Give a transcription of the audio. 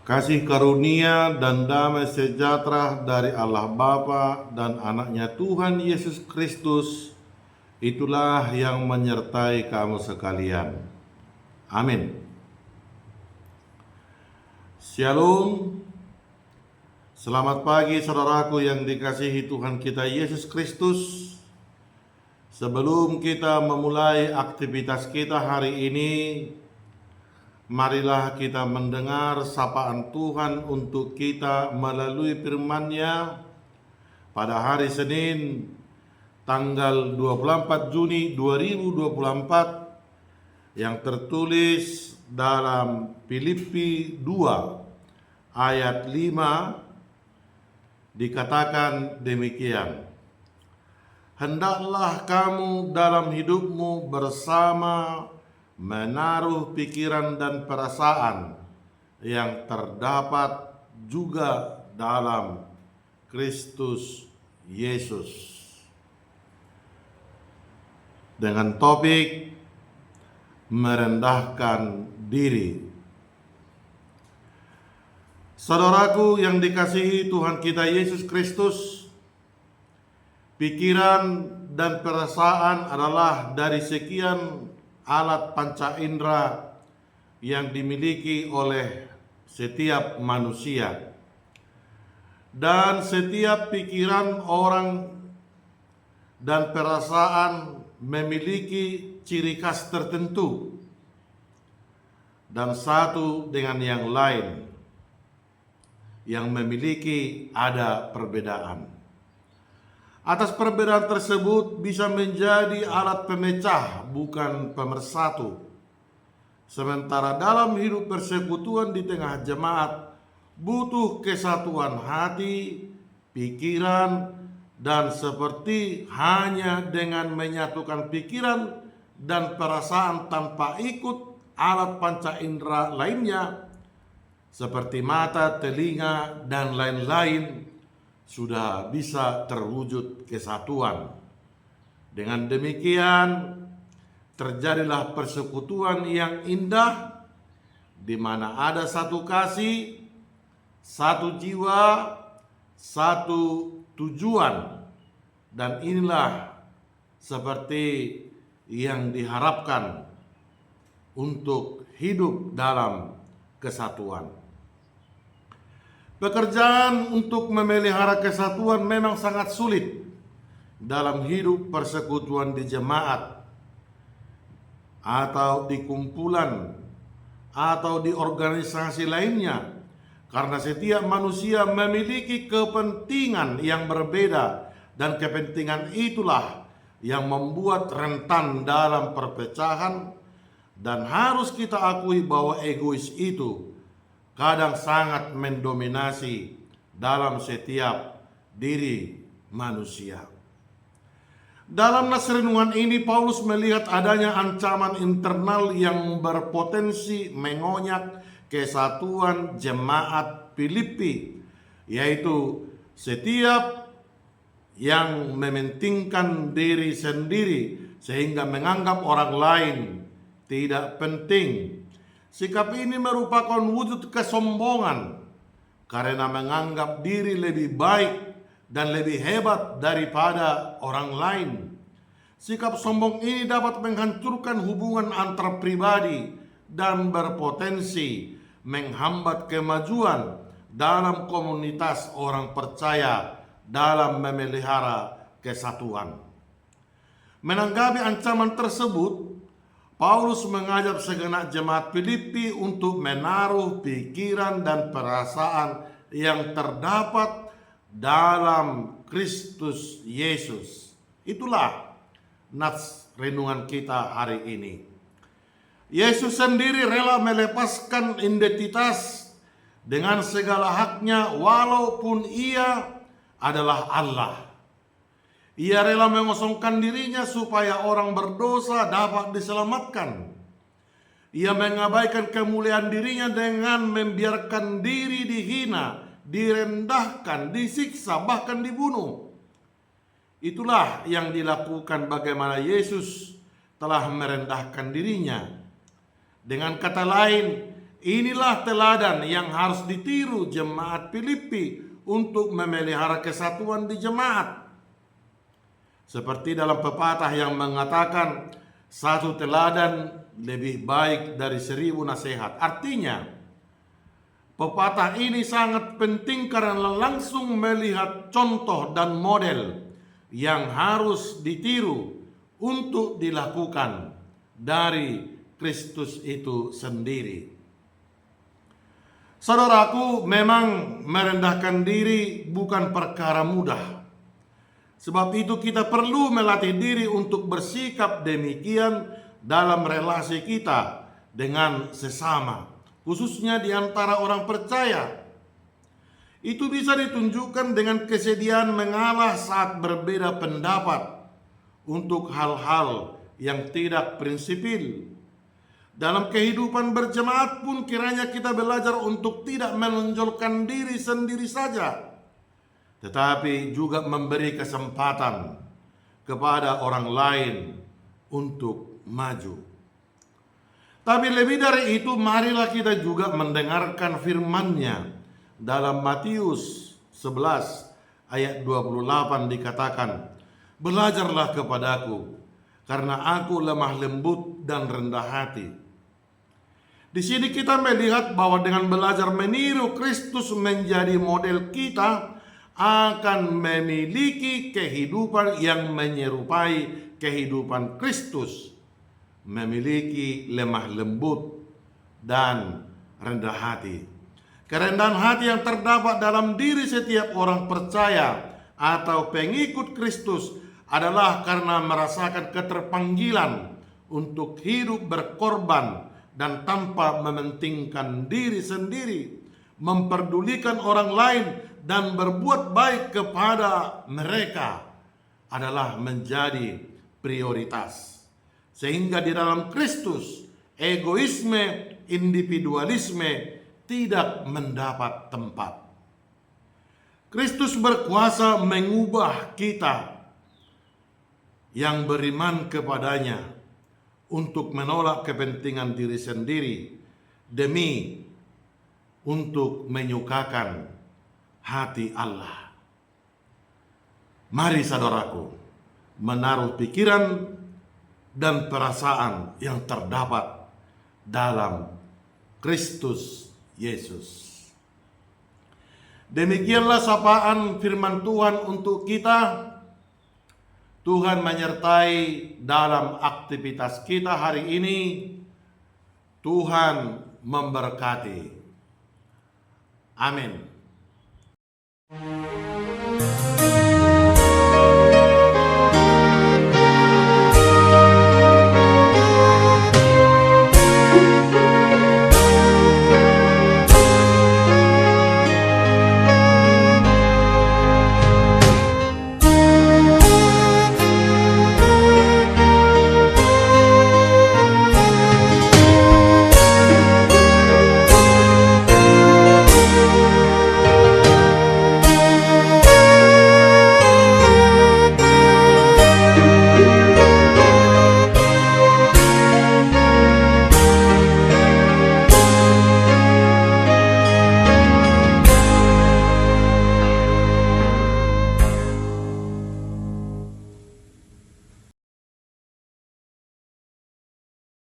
Kasih karunia dan damai sejahtera dari Allah Bapa dan anaknya Tuhan Yesus Kristus, itulah yang menyertai kamu sekalian. Amin. Shalom. Selamat pagi saudaraku yang dikasihi Tuhan kita Yesus Kristus. Sebelum kita memulai aktivitas kita hari ini, marilah kita mendengar sapaan Tuhan untuk kita melalui firman-Nya pada hari Senin tanggal 24 Juni 2024 yang tertulis dalam Filipi 2 ayat 5, dikatakan demikian. Hendaklah kamu dalam hidupmu bersama menaruh pikiran dan perasaan yang terdapat juga dalam Kristus Yesus. Dengan topik merendahkan diri. Saudaraku yang dikasihi Tuhan kita Yesus Kristus, pikiran dan perasaan adalah dari sekian alat panca indera yang dimiliki oleh setiap manusia. Dan setiap pikiran orang dan perasaan memiliki ciri khas tertentu dan satu dengan yang lain yang memiliki ada perbedaan. Atas perbedaan tersebut bisa menjadi alat pemecah, bukan pemersatu. Sementara dalam hidup persekutuan di tengah jemaat, butuh kesatuan hati, pikiran, dan seperti hanya dengan menyatukan pikiran dan perasaan tanpa ikut alat panca indera lainnya, seperti mata, telinga, dan lain-lain, sudah bisa terwujud kesatuan. Dengan demikian, terjadilah persekutuan yang indah, di mana ada satu kasih, satu jiwa, satu tujuan, dan inilah seperti yang diharapkan untuk hidup dalam kesatuan. Pekerjaan untuk memelihara kesatuan memang sangat sulit dalam hidup persekutuan di jemaat atau di kumpulan atau di organisasi lainnya, karena setiap manusia memiliki kepentingan yang berbeda, dan kepentingan itulah yang membuat rentan dalam perpecahan. Dan harus kita akui bahwa egois itu kadang sangat mendominasi dalam setiap diri manusia. Dalam nas renungan ini, Paulus melihat adanya ancaman internal yang berpotensi mengonyak kesatuan jemaat Filipi, yaitu setiap yang mementingkan diri sendiri sehingga menganggap orang lain tidak penting. Sikap ini merupakan wujud kesombongan karena menganggap diri lebih baik dan lebih hebat daripada orang lain. Sikap sombong ini dapat menghancurkan hubungan antar pribadi dan berpotensi menghambat kemajuan dalam komunitas orang percaya dalam memelihara kesatuan. Menanggapi ancaman tersebut, Paulus mengajak segenap jemaat Filipi untuk menaruh pikiran dan perasaan yang terdapat dalam Kristus Yesus. Itulah nats renungan kita hari ini. Yesus sendiri rela melepaskan identitas dengan segala haknya walaupun ia adalah Allah. Ia rela mengosongkan dirinya supaya orang berdosa dapat diselamatkan. Ia mengabaikan kemuliaan dirinya dengan membiarkan diri dihina, direndahkan, disiksa, bahkan dibunuh. Itulah yang dilakukan bagaimana Yesus telah merendahkan dirinya. Dengan kata lain, Inilah teladan yang harus ditiru jemaat Filipi untuk memelihara kesatuan di jemaat. Seperti dalam pepatah yang mengatakan, satu teladan lebih baik dari 1000 nasihat. Artinya, pepatah ini sangat penting karena langsung melihat contoh dan model yang harus ditiru untuk dilakukan dari Kristus itu sendiri. Saudaraku, memang merendahkan diri bukan perkara mudah. Sebab itu kita perlu melatih diri untuk bersikap demikian dalam relasi kita dengan sesama, khususnya di antara orang percaya. Itu bisa ditunjukkan dengan kesediaan mengalah saat berbeda pendapat untuk hal-hal yang tidak prinsipil. Dalam kehidupan berjemaat pun kiranya kita belajar untuk tidak menonjolkan diri sendiri saja, tetapi juga memberi kesempatan kepada orang lain untuk maju. Tapi lebih dari itu, marilah kita juga mendengarkan firman-Nya. Dalam Matius 11 ayat 28 dikatakan, "Belajarlah kepadaku, karena aku lemah lembut dan rendah hati." Di sini kita melihat bahwa dengan belajar meniru Kristus menjadi model, kita akan memiliki kehidupan yang menyerupai kehidupan Kristus, memiliki lemah lembut dan rendah hati. Kerendahan hati yang terdapat dalam diri setiap orang percaya atau pengikut Kristus adalah karena merasakan keterpanggilan untuk hidup berkorban dan tanpa mementingkan diri sendiri, memperdulikan orang lain dan berbuat baik kepada mereka adalah menjadi prioritas. Sehingga di dalam Kristus, egoisme, individualisme tidak mendapat tempat. Kristus berkuasa mengubah kita yang beriman kepadanya untuk menolak kepentingan diri sendiri demi untuk menyukakan hati Allah. Mari saudaraku, menaruh pikiran dan perasaan yang terdapat dalam Kristus Yesus. Demikianlah sapaan firman Tuhan untuk kita. Tuhan menyertai dalam aktivitas kita hari ini. Tuhan memberkati. Amin.